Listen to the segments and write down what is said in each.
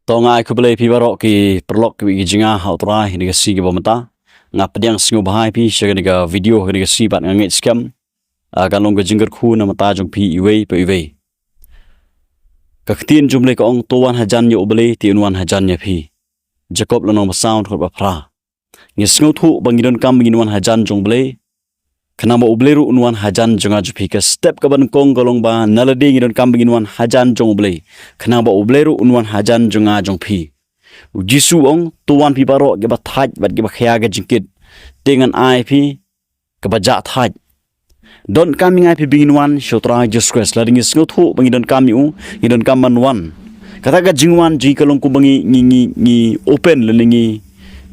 Tonga aku boleh pi barok ki perlok ki jinga hau trai ni si ki bomata ngap pediang singo bahai pi share ni video ni si bat ngit scam kalong ke jingger khu na mata jong pi iwe pe iwe kaktin jumle ko ong tuan hajan yo boleh ti unwan hajan ya pi jacob lonong sound ko ba phra ngi singo thu bangidon kam bangin hajan jong boleh kena ba ubleru unwan hajan jonga jupi ke step ka ban kong golong ba nalade ngidon kam bangin wan hajan jong boleh kena ba ubleru unwan hajan jonga jong pi U Jisu ong tuan pi baro ke ba thaj bat ke ba khaya ke jingkit dengan ai pi ke ba ja thaj don kami ngai pi bingin wan shotra Jesus Christ lading is ngothu bangidon kami ngidon kam man wan kata ka jingwan ji kalong ku bangi ngi open lelingi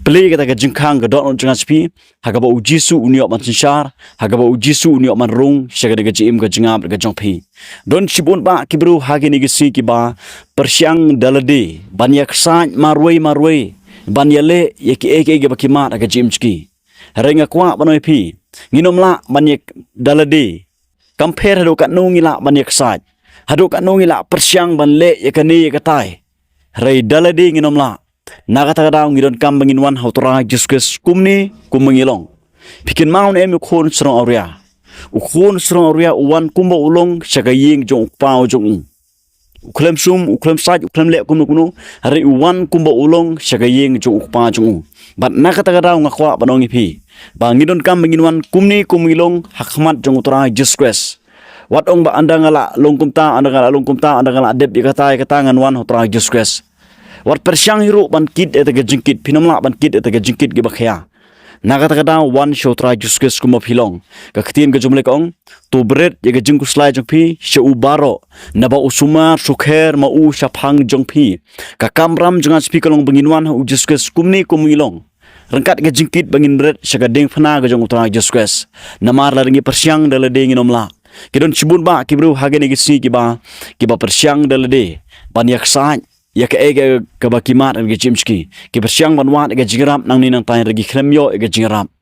play kata ka jingkhang ka don jonga spi hagaba U Jisu uniok man sinshar hagaba U Jisu uniok man rung shagade ka jim ka jingab ka jong pi don shibun ba kibru hagini ki si ki ba pyrshang lade banyak ksaid marwe banyale yeki eke ba kimat ka jim chki renga kwa banoi pi nginom la banyak lade compare hado ka nungi la banyak ksaid hado ka nungi la pyrshang banle yakani yakatai rei lade nginom la nakatagadaw ngidon kam bangin wan hautora Jesus kumni kumangilong pikin maun em khon srong auria ukhon srong auria uwan kumbo ulong sagaying jong pao jong uklem sum uklem saj uklem le kunu hari uwan kumbo ulong sagaying jong pa jong bat nakatagadaw ngakwa banong ipi bangidon kam bangin wan kumni kumangilong hakmat jong utora Jesus wat ong ba andangala longkumta andangala deb dikatai katangan wan hautora Jesus wat pyrshang hiru ban kit eta ke jingkit pinomla ban kit eta ke jingkit ge bakhya nakata wan shotra Jesus kuma philong ka khtin ke jumle kong to bread ye ke jingku slai jong phi she ubaro naba usuma sukher ma u shaphang jong phi ka kamram jonga spi kalong bangin wan U Jesus kumni kumilong rangkat ke jingkit bangin bread shaga ding phana ke jong utra Jesus namar la ringi pyrshang dala ding inomla kidon chibun ba kibru hagene ke si ki ba pyrshang dala de ban yak sa ya ke ege ke bakimat ge jimski ke pyrshang banwan ge jingram nang ni nang tai regi khremyo ge jingram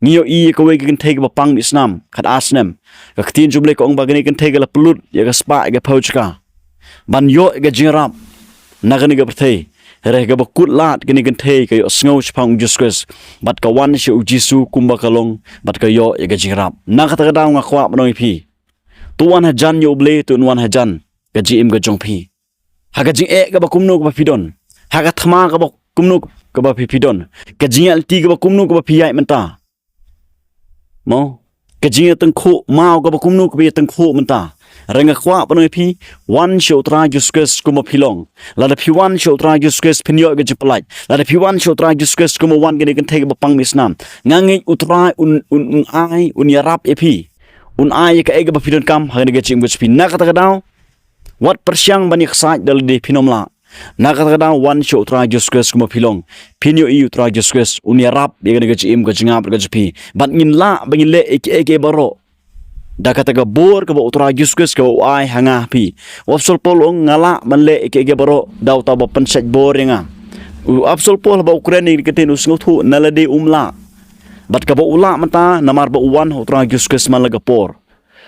ngiyo I ko we gen thege ba pang islam khat asnem ka khtin jumle ko ong bagani gen thege la pulut ya ge spa ge pauchka ban yo ge jingram nagani ge prthei re ge ba kut lat gen thei ke yo sngo chpang Jesus bat ka wan shi U Jisu kumba kalong bat ka yo ge jingram na khat ga daw nga khwa banoi phi tuan hajan yo ble tuan hajan ge jim ge jong phi haga jing ga ba kumnu ga pidon haga thama ga ba kumnu ga ba pidon ka jingal ti ga ba kumnu ga ba phiyai menta mo ka jinga tang kho mau ga ba kumnu ga ba tang kho menta renga khwa panoi phi one shotra Jesus kuma philong la da phi one shotra Jesus phinyo ga jiplai la da phi one shotra Jesus kuma one ga ne kan thega ba pang misnam ngangi utrai un ai un yarap epi un ai ka ga ba pidon kam ha ga jing ga phin na ka ta daw wat pyrshang bani ksaid dal de phinomla nakatagada wan show tra Jesus kuma philong phinyo I tra Jesus unia rap yega ga chim ga jingap ga jpi bat ngin la bangin le eke baro dakataga bor ka ba tra Jesus ka ai hanga pi wapsol polong ngala manle eke baro daw ta ba pansaj bor nga apsol pol ba Ukraine ni katen usngo thu nalade umla bat ka ba ula mata namar ba wan tra Jesus malaga por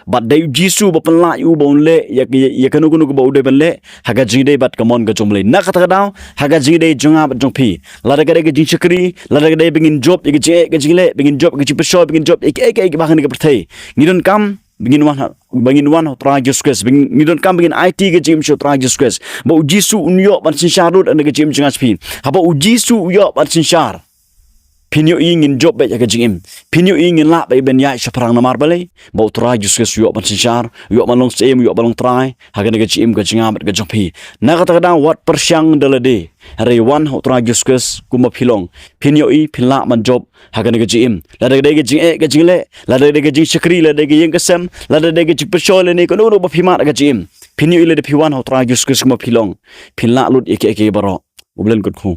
bat dai Jisu ba panla yu ba unle ya kanu ba ude banle haga jide bat kamon ga jomle na kata daw haga jide jonga ba jongpi la daga ga jing chakri la daga dai bingin job ga jile bingin job ga jipsho bingin job ek ba khani ga prthai ngidon kam bingin wan tra Jesus ngidon kam bingin IT ga jim sho tra Jesus ba U Jisu unyo ban sinsharut an ga jim jonga spin haba U Jisu yo ban sinshar phinyo ingin job ba ga jim phinyo ingin la ba ben ya shaprang namar balai ba tra Jesus yo ban sinshar yo malong sem yo balong trai haga ga jim ga jingam ga jompi na kata da wat pyrshang dalade re wan tra Jesus kuma philong phinyo I phila man job haga ga jim la da ga jing ga jingle la da ga jing chakri la da ga yeng kasam la da ga jing persole ne ko no ba phima ga jim phinyo I le de phiwan tra Jesus kuma philong phila lut eke baro ublen kut khu